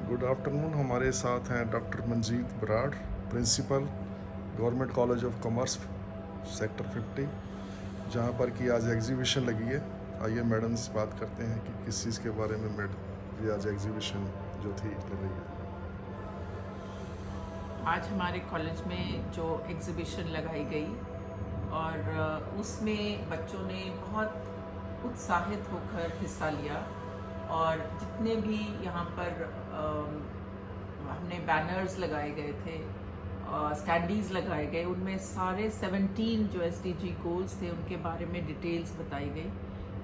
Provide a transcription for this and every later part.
Good afternoon. हमारे साथ हैं doctor Manjit Brar, principal, government college of commerce, sector 50, जहां पर कि आज एग्जीबिशन लगी है। आइए मैडम से बात करते हैं कि किस चीज़ के बारे में मैडम ये आज एग्जीबिशन जो थी लगी है। आज हमारे कॉलेज में जो एग्ज़िबिशन लगाई गई और उसमें बच्चों ने बहुत उत्साहित होकर हिस्सा लिया और जितने भी यहाँ पर हमने बैनर्स लगाए गए थे, स्टैंडीज़ लगाए गए, उनमें सारे 17 जो SDG गोल्स थे उनके बारे में डिटेल्स बताई गई।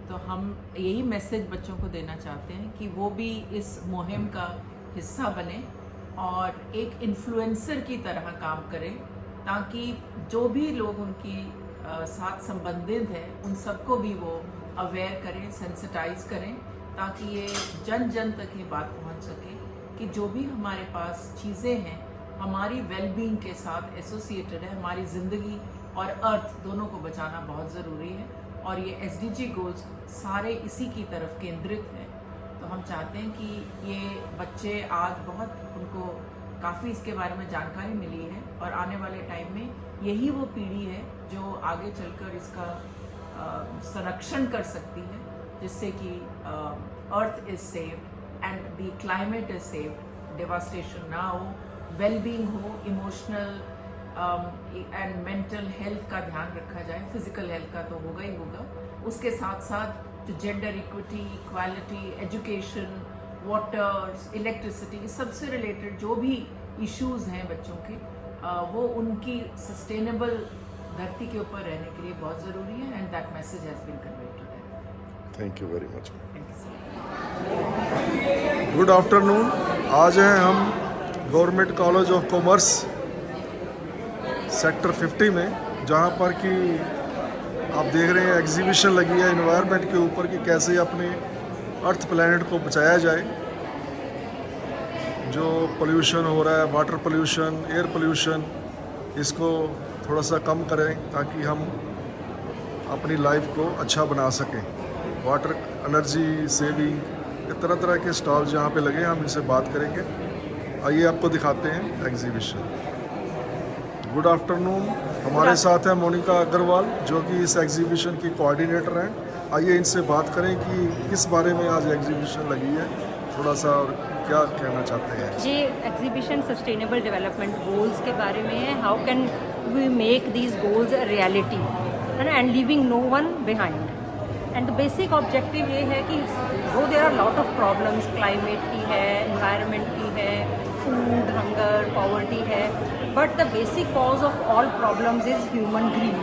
तो हम यही मैसेज बच्चों को देना चाहते हैं कि वो भी इस मुहिम का हिस्सा बने और एक इन्फ्लुएंसर की तरह काम करें, ताकि जो भी लोग उनकी साथ संबंधित हैं उन सबको भी वो अवेयर करें, सेंसिटाइज करें, ताकि ये जन जन तक ये बात पहुंच सके कि जो भी हमारे पास चीज़ें हैं हमारी वेलबींग के साथ एसोसिएटेड है। हमारी ज़िंदगी और अर्थ दोनों को बचाना बहुत ज़रूरी है और ये SDG गोल्स सारे इसी की तरफ केंद्रित हैं। तो हम चाहते हैं कि ये बच्चे आज बहुत उनको काफ़ी इसके बारे में जानकारी मिली है और आने वाले टाइम में यही वो पीढ़ी है जो आगे चलकर इसका संरक्षण कर सकती है, जिससे कि earth is saved and the climate is saved, devastation ना हो, वेलबींग हो, इमोशनल एंड मेंटल हेल्थ का ध्यान रखा जाए। फिजिकल हेल्थ का तो होगा ही होगा, उसके साथ साथ जो gender equity, equality, education, water, electricity, इस सबसे रिलेटेड जो भी इश्यूज हैं बच्चों के, वो उनकी सस्टेनेबल धरती के ऊपर रहने के लिए बहुत ज़रूरी है and that message has been conveyed to them. Thank you very much. Thank you so much. Good afternoon. आज हैं हम government college of commerce sector 50 में, जहां पर कि आप देख रहे हैं एग्जीबिशन लगी है एनवायरनमेंट के ऊपर कि कैसे अपने अर्थ प्लैनेट को बचाया जाए। जो पोल्यूशन हो रहा है, वाटर पोल्यूशन, एयर पोल्यूशन, इसको थोड़ा सा कम करें ताकि हम अपनी लाइफ को अच्छा बना सकें। वाटर एनर्जी सेविंग, ये तरह तरह के स्टॉल जहाँ पे लगे हैं, हम इनसे बात करेंगे। आइए आपको दिखाते हैं एग्जीबिशन। Good afternoon. हमारे साथ है मोनिका अग्रवाल, जो कि इस एग्जीबिशन की कोऑर्डिनेटर हैं। आइए इनसे बात करें कि किस बारे में आज एग्जीबिशन लगी है, थोड़ा सा और क्या कहना चाहते हैं। ये एग्जीबिशन सस्टेनेबल डेवलपमेंट गोल्स के बारे में है। How can we make these goals a reality and leaving no one behind. And the basic objective ये है कि वो there are lot of problems, climate की है, एनवायरनमेंट की है, फूड, हंगर, पॉवर्टी है, but the basic cause of all problems is human greed.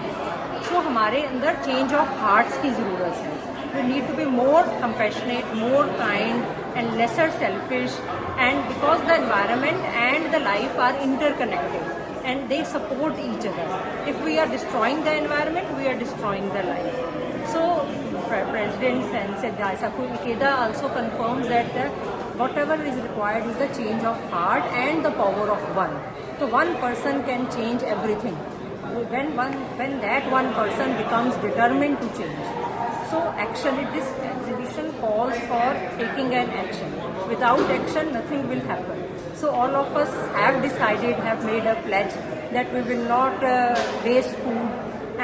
So हमारे अंदर चेंज ऑफ हार्ट्स की ज़रूरत है। We need to be more compassionate, more kind and lesser selfish, and because the environment and the life are interconnected and they support each other. If we are destroying the environment, we are destroying the life. So President Sensei Daisaku Ikeda also confirms that whatever is required is the change of heart and the power of one. So one person can change everything when that one person becomes determined to change. So action, this exhibition calls for taking an action. Without action, nothing will happen. So all of us have decided, have made a pledge that we will not waste food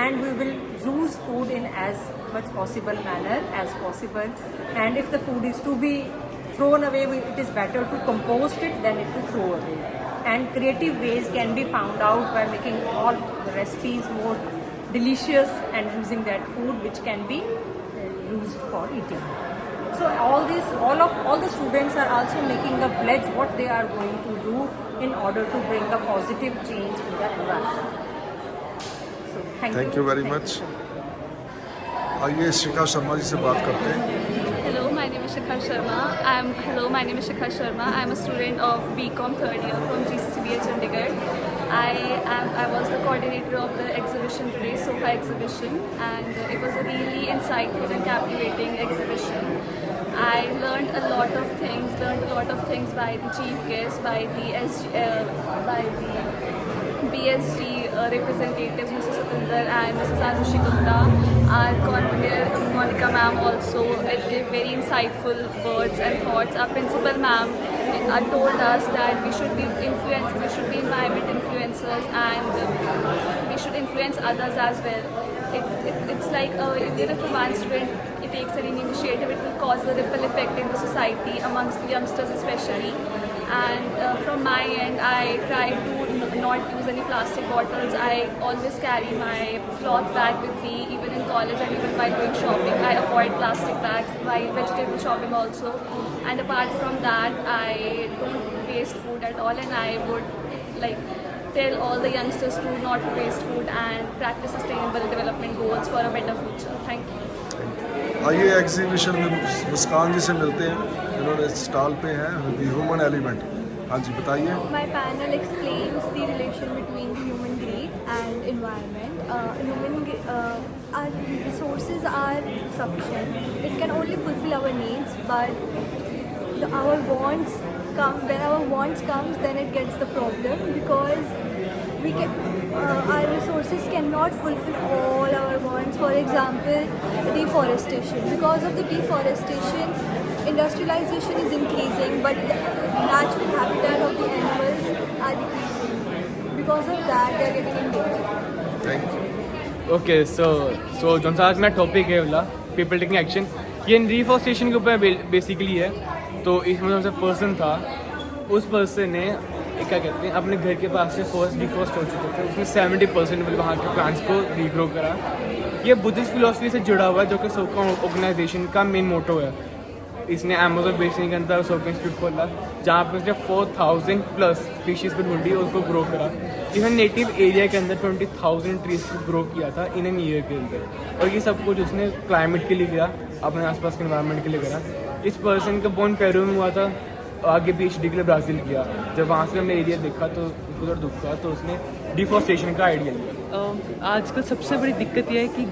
and we will use food in as much possible manner as possible. And if the food is to be thrown away, it is better to compost it than it to throw away. And creative ways can be found out by making all the recipes more delicious and using that food which can be used for eating. So all the students are also making a pledge what they are going to do in order to bring a positive change in the environment. So thank you very much. आइए शिखा शर्मा जी से बात करते हैं। Hello, my name is Shikha Sharma. My name is Shikha Sharma. I'm a student of BCom third year from GCCBA Chandigarh. I was the coordinator of the exhibition today, Soha exhibition, and it was a really insightful and captivating exhibition. I learned a lot of things by the chief guest, by the BSG representatives, Mrs. Satinder and Mrs. Anushi Gupta, our convener Monica ma'am also gave very insightful words and thoughts. Our principal ma'am told us that we should be influencers, we should be environment influencers, and we should influence others as well. It's like even if one student takes an initiative, it will cause a ripple effect in the society amongst the youngsters especially. And from my end, I try to not use any plastic bottles. I always carry my cloth bag with me, even in college and even while going shopping. I avoid plastic bags while vegetable shopping also. And apart from that, I don't waste food at all, and I would like tell all the youngsters to not waste food and practice sustainable development goals for a better future. Thank you. आइए exhibition में मुस्कान जी से मिलते हैं, जिन्होंने stall पे हैं the human element. हाँ जी बताइए। My panel explains the relation between the human greed and environment. Our resources are sufficient. It can only fulfill our needs, but our wants come. When our wants comes, then it gets the problem because our resources cannot fulfill all our wants. For example, deforestation. Because of the deforestation, industrialization is increasing, but the natural habitat of the animals are decreasing. Because of that, they are getting endangered. Thank you. Okay so जो आज मेरा topic है वाला people taking action, ये reforestation के ऊपर basically है। तो इसमें जो पर्सन था, उस पर्सन ने क्या कहते हैं अपने घर के पास से फर्स्ट डिफॉरेस्ट हो चुके थे, उसने 70% वहाँ के प्लांट्स को रीग्रो करा। ये बुद्धिस्ट फिलोसफी से जुड़ा हुआ है, जो कि सोका ऑर्गेनाइजेशन का मेन मोटो है। इसने अमेजोन बेसिन के अंदर सोका इंस्टीट्यूट खोला, जहाँ पर उसने 4000 प्लस स्पीशीज़ को ढूंढी और उसको ग्रो करा। इसने नेटिव एरिया के अंदर 20,000 ट्रीज को ग्रो किया था इन एन ईयर के अंदर। और ये सब कुछ उसने क्लाइमेट के लिए किया, अपने आसपास के एनवायरनमेंट के लिए करा। इस पर्सन का बोर्न पेरू में हुआ था, आगे PhD के लिए ब्राज़ील किया। जब वहाँ से हमने एरिया देखा तो उधर दुख था, तो उसने डिफॉरेस्टेशन का आइडिया लिया। आजकल सबसे बड़ी दिक्कत यह है कि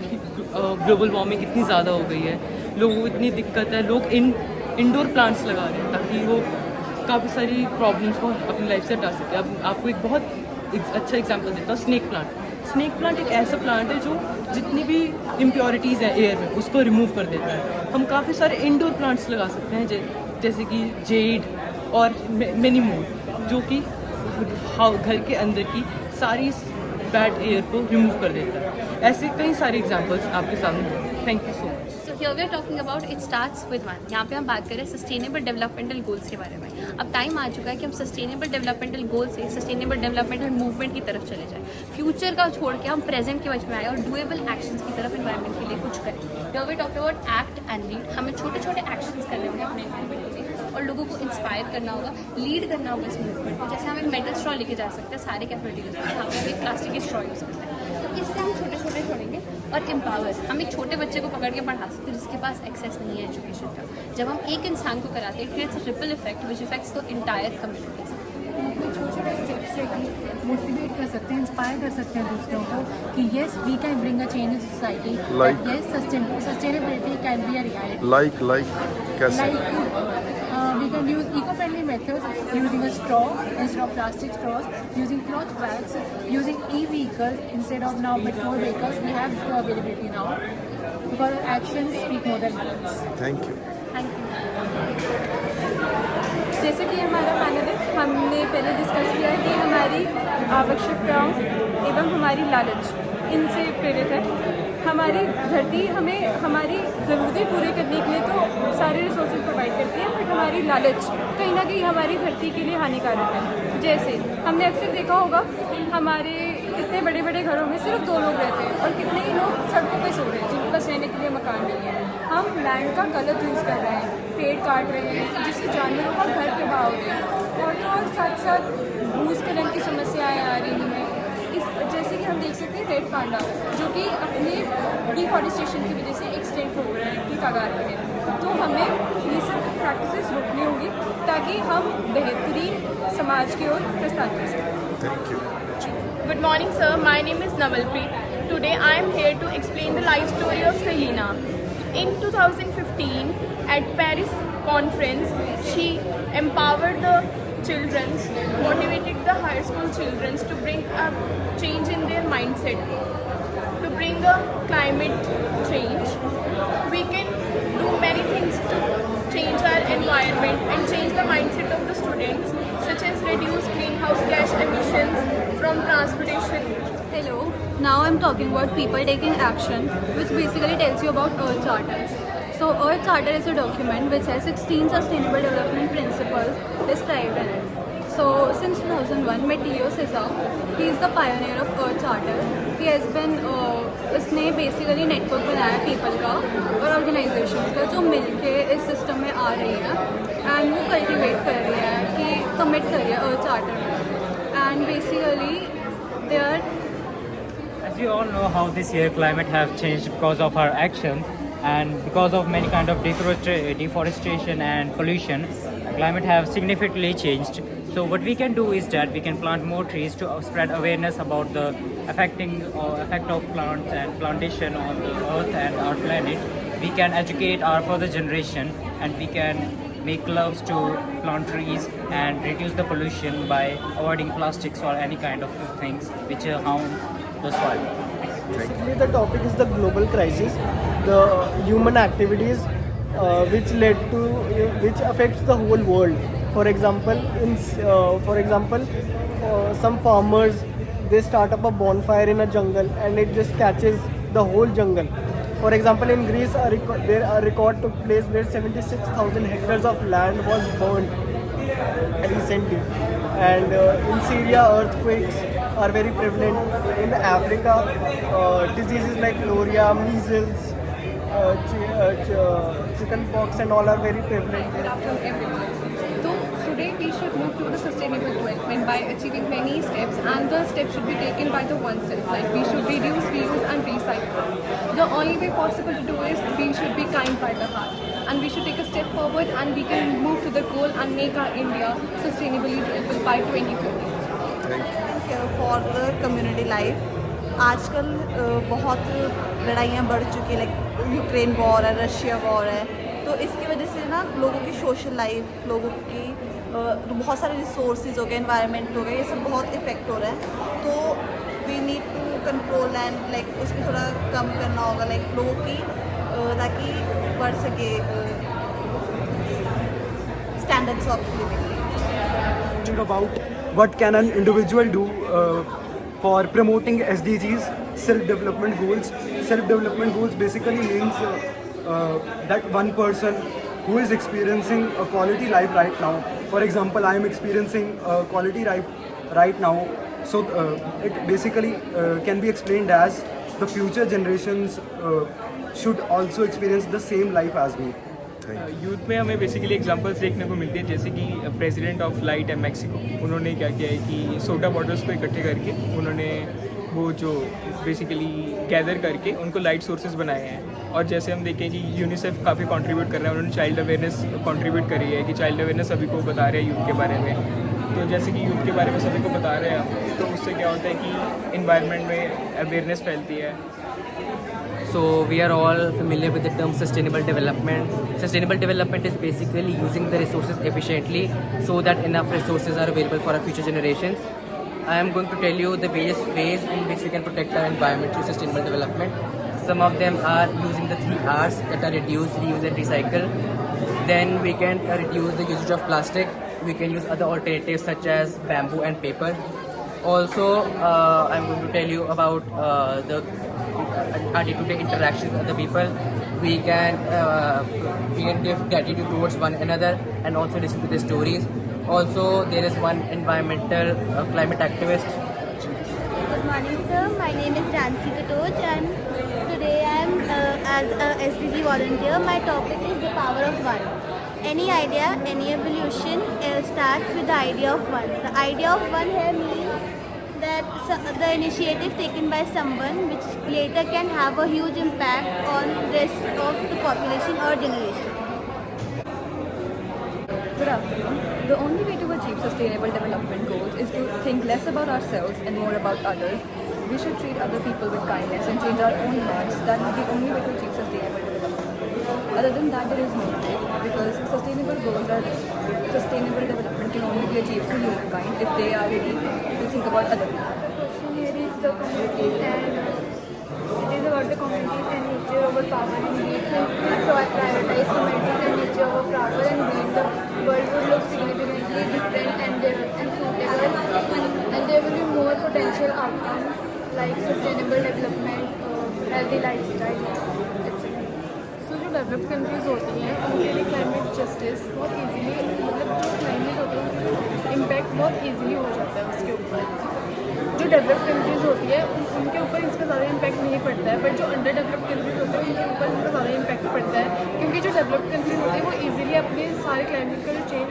ग्लोबल वार्मिंग इतनी ज़्यादा हो गई है, लोगों को इतनी दिक्कत है, लोग इंडोर प्लांट्स लगा रहे हैं ताकि वो काफ़ी सारी प्रॉब्लम्स को अपनी लाइफ से हटा सके। अब आपको एक बहुत अच्छा एग्जांपल देता हूँ, स्नेक प्लांट। स्नेक प्लांट एक ऐसा प्लांट है जो जितनी भी इम्प्योरिटीज़ हैं एयर में उसको रिमूव कर देता है। हम काफ़ी सारे इंडोर प्लांट्स लगा सकते हैं, जैसे कि जेड और मेनी मोर, जो कि घर के अंदर की सारी बैड एयर को रिमूव कर देता है। ऐसे कई सारे एग्जांपल्स आपके सामने हैं। Thank you so much. So here we are talking about it starts with one. यहाँ पे हम बात करें सस्टेनेबल डेवलपमेंटल गोल्स के बारे में। अब टाइम आ चुका है कि हम सस्टेनेबल डेवलपमेंटल गोल से सस्टेनेबल डेवलपमेंटल मूवमेंट की तरफ चले जाएं। फ्यूचर का छोड़ के हम प्रेजेंट के वजह में आए और डुएबल एक्शंस की तरफ एनवायरनमेंट के लिए कुछ करें। Here we talk about act and lead. हमें छोटे छोटे एक्शंस करने होंगे अपने एनवायरनमेंट के लिए और लोगों को इंस्पायर करना होगा, लीड करना होगा इस मूवमेंट को। जैसे हम एक मेटल स्ट्रॉ लेके जा सकते हैं सारे कैफेटेरियाज में, यहाँ पे एक प्लास्टिक की स्ट्रॉ यूज़ करते हैं। तो इससे हम छोटे छोटे छोड़ेंगे और एम्पावर, हम एक छोटे बच्चे को पकड़ के पढ़ा सकते हैं जिसके पास एक्सेस नहीं है एजुकेशन का। जब हम एक इंसान को कराते हैं, creates ripple effect which effects the entire community. छोटे छोटे स्टेप्स से कि मोटिवेट कर सकते हैं, इंस्पायर कर सकते हैं दूसरों को कि yes we can bring a change in society, yes sustainability can be a reality. Like कैसे? We can use eco-friendly methods, using a straw instead of plastic straws, using cloth bags, using e-vehicles instead of now petrol vehicles. We have the availability now because actions speak more than words. Thank you. जैसे कि हमारा panel है, हमने पहले discuss किया है कि हमारी आवश्यकताओं एवं हमारी लालच इनसे प्रेरित है। हमारी धरती हमें हमारी ज़रूरतें पूरे करने के लिए तो सारे रिसोर्सेज प्रोवाइड करती है, बट हमारी लालच कहीं ना कहीं हमारी धरती के लिए हानिकारक है। जैसे हमने अक्सर देखा होगा, हमारे इतने बड़े बड़े घरों में सिर्फ 2 लोग रहते हैं और कितने ही लोग सड़कों पे सो रहे हैं जिनके पास रहने के लिए मकान नहीं है। हम लैंड का गलत यूज़ कर रहे हैं, पेड़ काट रहे हैं जिससे जानवरों का घर तबाह हो रहा है। और तो और साथ साथ भूस्खलन की समस्याएँ आ रही हैं। जैसे कि हम देख सकते हैं रेड पांडा जो कि अपने डिफॉरेस्टेशन की वजह से एक्सटेंट हो रहे हैं की कगार पर है। तो हमें ये सब प्रैक्टिसेस रोकनी होंगी ताकि हम बेहतरीन समाज की ओर प्रस्थान कर सकें। Thank you. Good morning, sir. My name is Navalpreet. Today I am here to explain the life story of Selena. In 2015, at Paris conference, she empowered the children, motivated the higher school children to bring a change in their mindset, to bring a climate change. We can do many things to change our environment and change the mindset of the students, such as reduce greenhouse gas emissions from transportation. Hello, now I'm talking about people taking action, which basically tells you about Earth Charter. So Earth Charter is a document which has 16 sustainable development principles described in it. So since 2001 में T.O. Siza, he is the pioneer of Earth Charter. He has been इसने basically network बनाया people का और organizations का जो मिलके इस system में आ रही है and वो cultivate कर रही है कि commit कर रही है Earth Charter में and basically they are. As we all know how this year climate have changed because of our actions and because of many kind of deforestation and pollution, climate have significantly changed. So what we can do is that we can plant more trees to spread awareness about the effect of plants and plantation on the earth and our planet. We can educate our further generation and we can make clubs to plant trees and reduce the pollution by avoiding plastics or any kind of things which harm the soil. Basically, the topic is the global crisis, the human activities which affects the whole world. For example, some farmers, they start up a bonfire in a jungle and it just catches the whole jungle. For example, in Greece, a record took place where 76,000 hectares of land was burned recently. And in Syria, earthquakes are very prevalent. In Africa, diseases like malaria, measles, chickenpox and all are very prevalent. Good afternoon, everyone. So today we should move to the sustainable development by achieving many steps, and the steps should be taken by the oneself. Like we should reduce, reuse, and recycle. The only way possible to do is we should be kind by the heart, and we should take a step forward, and we can move to the goal and make our India sustainably developed by 2030. For the community life आजकल बहुत लड़ाइयाँ बढ़ चुकी हैं, like Ukraine war है, Russia war है, तो इसकी वजह से ना लोगों की सोशल लाइफ, लोगों की बहुत सारे रिसोर्सेज हो गए, एनवायरनमेंट हो गए, ये सब बहुत इफेक्ट हो रहा है. तो we need to control and like उसमें थोड़ा कम करना होगा, लाइक लोगों की ताकि बढ़ सके standards of living. About what can an individual do for promoting SDGs, self-development goals. Self-development goals basically means that one person who is experiencing a quality life right now. For example, I am experiencing a quality life right now. So it basically can be explained as the future generations should also experience the same life as me. Youth में हमें basically examples देखने को मिलती है, जैसे कि president of light है Mexico, उन्होंने क्या किया है कि सोडा बॉटल्स को इकट्ठे करके उन्होंने वो जो बेसिकली गैदर करके उनको लाइट सोर्सेज बनाए हैं. और जैसे हम देखें कि यूनिसेफ काफ़ी कंट्रीब्यूट कर रहा है, उन्होंने चाइल्ड अवेयरनेस कंट्रीब्यूट करी है कि चाइल्ड अवेयरनेस सभी को बता रहे हैं यूथ के बारे में. तो जैसे कि यूथ के बारे में सभी को बता रहे हैं तो उससे क्या होता है कि इन्वायरमेंट में अवेयरनेस फैलती है. So we are all familiar with the term sustainable development. Sustainable development is basically using the resources efficiently so that enough resources are available for our future generations. I am going to tell you the various ways in which we can protect our environment through sustainable development. Some of them are using the 3 R's that are reduce, reuse and recycle. Then we can reduce the usage of plastic. We can use other alternatives such as bamboo and paper. Also, I'm going to tell you about the our day-to-day interactions with other people. We can give gratitude towards one another and also listen to their stories. Also, there is one environmental climate activist. Good morning, sir. My name is Ransi Katoj, and today I am as a SDG volunteer. My topic is the power of one. Any idea, any evolution starts with the idea of one. The idea of one here means that the initiative taken by someone which later can have a huge impact on the rest of the population or generation. Good afternoon. The only way to achieve sustainable development goals is to think less about ourselves and more about others. We should treat other people with kindness and change our own hearts. That is the only way to achieve sustainable development goals. Other than that, there is no way, because sustainable goals are sustainable development can only be achieved through humankind if they are ready to think about other people. Question here is the communities and it is about the communities and nature over power and greed. So if we prioritize communities and nature over power and greed, the world would look significantly different and suitable, and there will be more potential outcomes like sustainable development, healthy lifestyle, etc. सो जो developed countries होती हैं उनके लिए climate justice बहुत easily, मतलब जो climate होता है उनका इम्पैक्ट बहुत इजीली हो जाता है उसके ऊपर। जो डेवलप्ड कंट्रीज़ होती है उनके ऊपर इसका ज़्यादा इम्पैक्ट नहीं पड़ता है, बट जो अंडर डेवलप्ड कंट्रीज़ होते हैं उनके ऊपर इसका ज़्यादा इम्पैक्ट पड़ता है, क्योंकि जो डेवलप्ड कंट्रीज़ होती है वो ईजिली अपने सारे क्लाइमेट का जो चेंज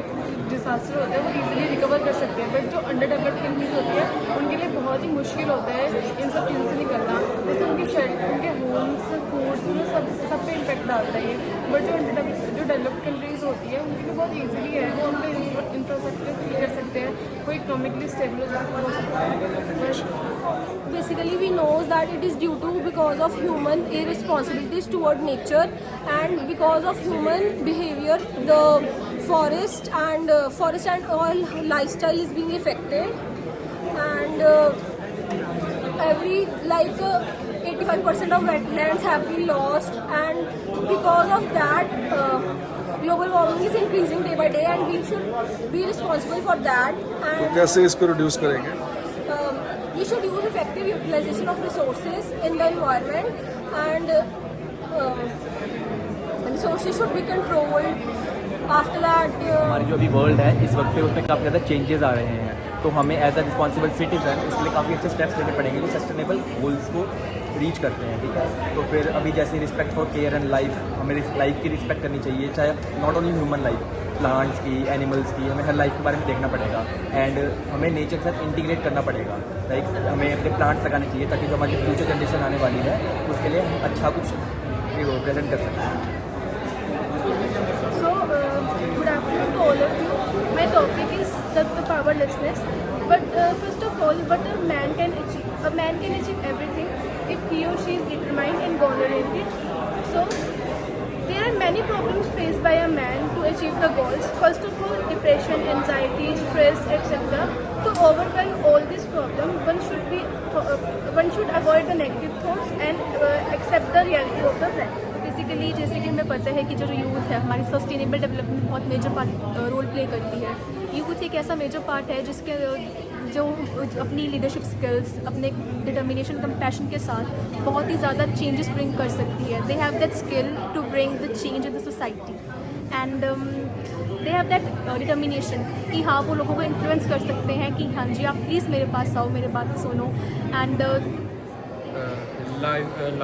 डिजास्टर होता है वो ईजिली रिकवर कर सकते हैं, बट जो अंडर डेवलप्ड कंट्रीज़ होती है उनके लिए बहुत ही मुश्किल होता है इन सब चीज़ों से निकलना। जैसे उनके होम्स, फूड्स, उन्हें सब पे इम्पैक्ट डालता है, बट जो डेवलप्ड कंट्रीज़ होती है उनके लिए बहुत ईजिली है, वो उनका इंफ्रास्ट्रक्चर ठीक कर सकते हैं, वो इकोनॉमिकली स्टेबल हो सकता है। Basically, we know that it is due to because of human irresponsibilities toward nature, and because of human behavior, the forest and all lifestyle is being affected, and every 85% of wetlands have been lost, and because of that global warming is increasing day by day, and we should be responsible for that. तो And कैसे इसको reduce करेंगे? we should use effective utilization of resources in the environment, and resources should be controlled. After that, हमारी जो अभी world है इस वक्त पे उसमें काफ़ी ज़्यादा चेंजेस आ रहे हैं, तो हमें एज अ रिस्पॉन्सिबल सिटीजन इसके लिए काफ़ी अच्छे स्टेप्स लेने पड़ेंगे जो सस्टेनेबल गोल्स को रीच करते हैं, ठीक है। तो फिर अभी जैसे respect for care and life, हमें लाइफ की रिस्पेक्ट करनी चाहिए, चाहे not only human life, plants की, एनिमल्स की, हमें हर लाइफ के बारे में देखना पड़ेगा, एंड हमें नेचर के साथ इंटीग्रेट करना पड़ेगा। लाइक हमें अपने प्लांट्स लगाने चाहिए ताकि जो हमारी फ्यूचर जनरेशन आने वाली है उसके लिए हम अच्छा कुछ प्रेजेंट कर सकते हैं। So, good afternoon to all of you. My topic is the powerlessness. But first of all, what a man can achieve everything if he or she is determined and goal-oriented. So, there are many problems faced by a man to achieve the goals. First of all, depression, anxiety, stress, etc. To overcome all these problems, one should avoid the negative thoughts and accept the reality of the life. Basically जैसे कि हमें पता है कि जो youth है हमारी sustainable development में बहुत मेजर रोल प्ले करती है। यूथ एक ऐसा मेजर पार्ट है जिसके जो अपनी लीडरशिप स्किल्स, अपने डिटर्मिनेशन, कंपैशन के साथ बहुत ही ज़्यादा चेंजेस ब्रिंग कर सकती है। They have that skill to bring the change in the society, and they have that determination कि हाँ वो लोगों को इन्फ्लुएंस कर सकते हैं कि हाँ जी आप प्लीज़ मेरे पास आओ, मेरे बात सुनो। And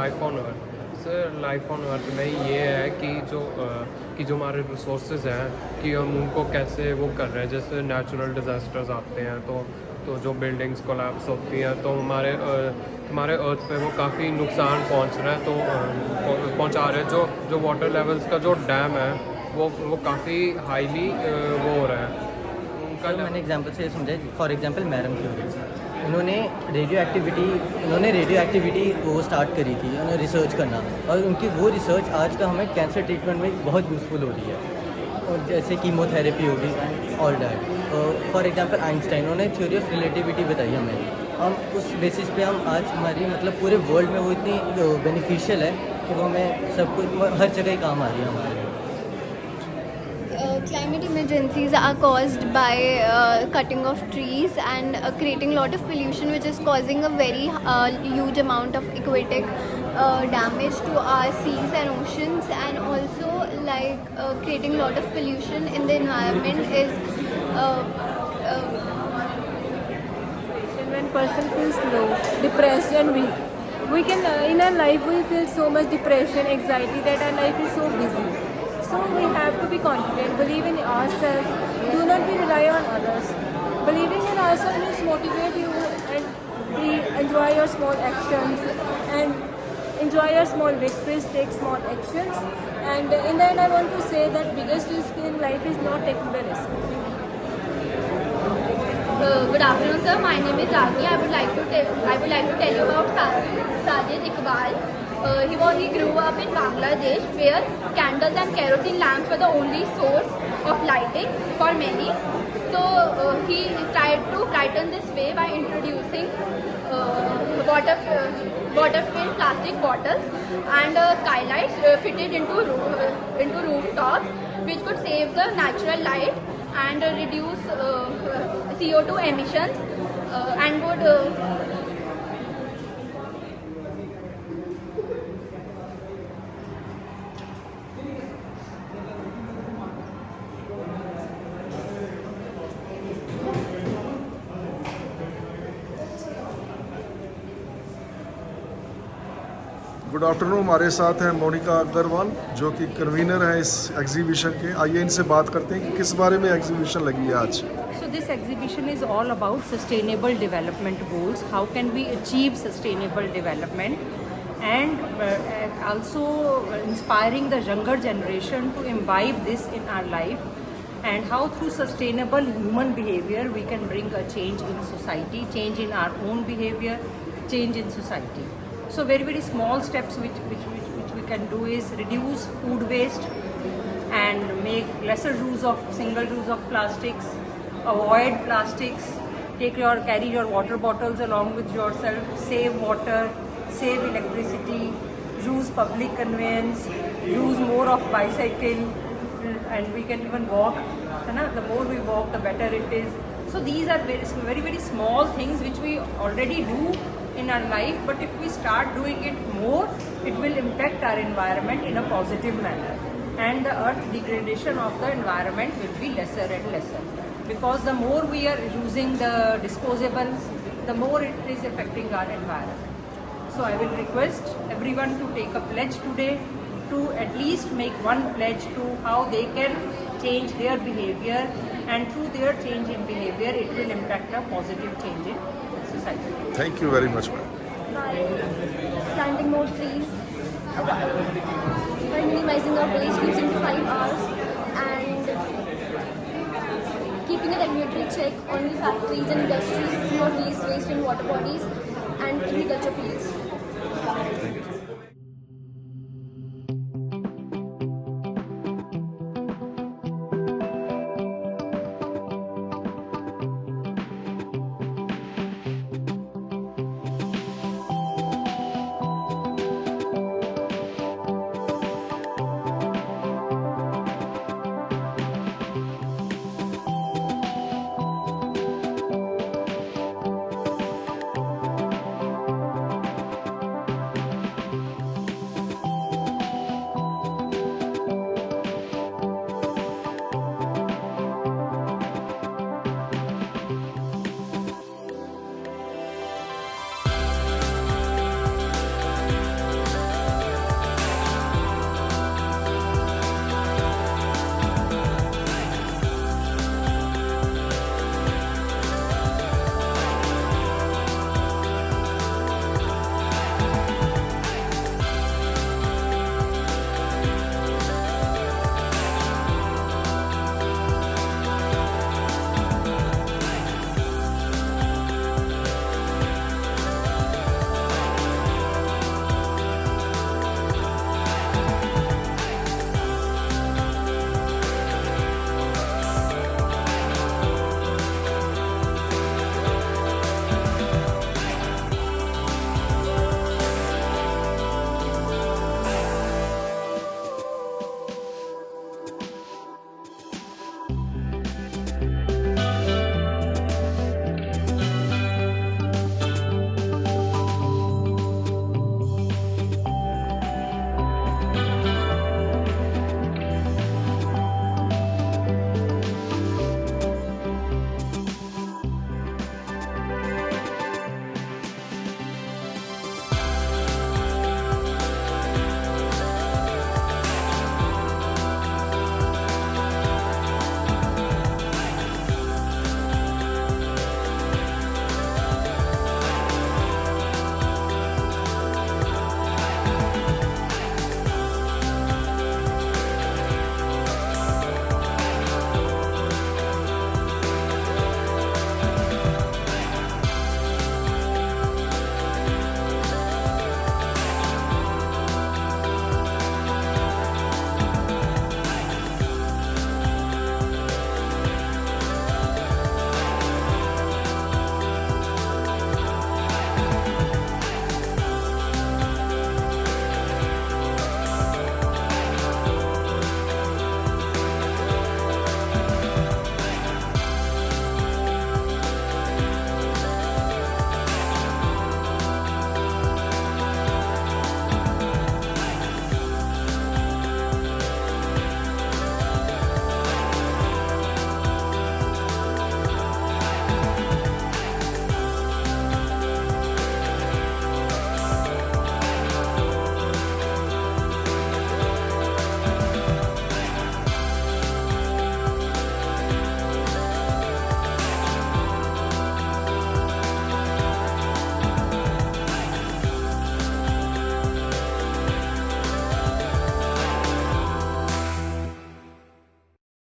life on earth sir, life on earth में ये है कि जो हमारे रिसोर्सेज हैं कि हम उनको कैसे वो कर रहे हैं। जैसे नेचुरल डिज़ास्टर्स आते हैं तो जो बिल्डिंग्स कोलैप्स होती हैं तो हमारे अर्थ पे वो काफ़ी नुकसान पहुंच रहा है, तो पहुंचा रहे हैं। जो वाटर लेवल्स का जो डैम है वो काफ़ी हाईली वो हो रहा है उनका। मैंने एग्जांपल से समझा, फॉर एग्जांपल मैरम थ्योरी, इन्होंने रेडियो एक्टिविटी वो स्टार्ट करी थी, उन्होंने रिसर्च करना, और उनकी वो रिसर्च आज का हमें कैंसर ट्रीटमेंट में बहुत यूज़फुल हो रही है, और जैसे कीमोथेरेपी होगी all that. For example Einstein, उन्होंने थ्योरी ऑफ रिलेटिविटी बताई हमें, हम उस बेसिस पे हम आज हमारी मतलब पूरे वर्ल्ड में वो इतनी बेनिफिशियल है कि वो हमें सब कुछ हर जगह ही काम आ रही है हमारे। Climate emergencies are caused by cutting of trees and creating a lot of pollution, which is causing a very huge amount of aquatic damage to our seas and oceans, and also like creating a lot of pollution in the environment is when person feels low, depressed and weak, we can in our life we feel so much depression, anxiety, that our life is so busy. So we have to be confident, believe in ourselves, do not be rely on others. Believing in ourselves is motivate you and enjoy your small actions and enjoy your small victories, take small actions. And in the end I want to say that biggest risk in life is not taking the risk. Good afternoon, sir. My name is Ragni. I would like to tell you about Sajid Iqbal. He grew up in Bangladesh, where candles and kerosene lamps were the only source of lighting for many. So he tried to brighten this way by introducing water-filled plastic bottles and skylights fitted into rooftops, which could save the natural light and reduce CO2 emissions and would good afternoon. हमारे साथ हैं मोनिका अग्रवाल जो कि convener हैं इस exhibition के। आइए इनसे बात करते हैं कि किस बारे में एग्जीबिशन लगी है आज। So this exhibition is all about sustainable development goals. How can we achieve sustainable development, and also inspiring the younger generation to imbibe this in our life, and how through sustainable human behavior we can bring a change in society, change in our own behavior, change in society. So very small steps which we can do is reduce food waste and make lesser use of single use of plastics, avoid plastics, carry your water bottles along with yourself, save water, save electricity, use public conveyance, use more of bicycle, and we can even walk. The more we walk, the better it is. So these are very small things which we already do in our life, but if we start doing it more, it will impact our environment in a positive manner, and the earth degradation of the environment will be lesser and lesser, because the more we are using the disposables, the more it is affecting our environment. So I will request everyone to take a pledge today, to at least make one pledge to how they can change their behavior, and through their change in behavior it will impact a positive change in society. Thank you very much, ma'am. by planting more trees, by minimizing our waste using 5 hours, and keeping a regulatory check on the factories and industries who not release waste in water bodies and agriculture fields. Thank you.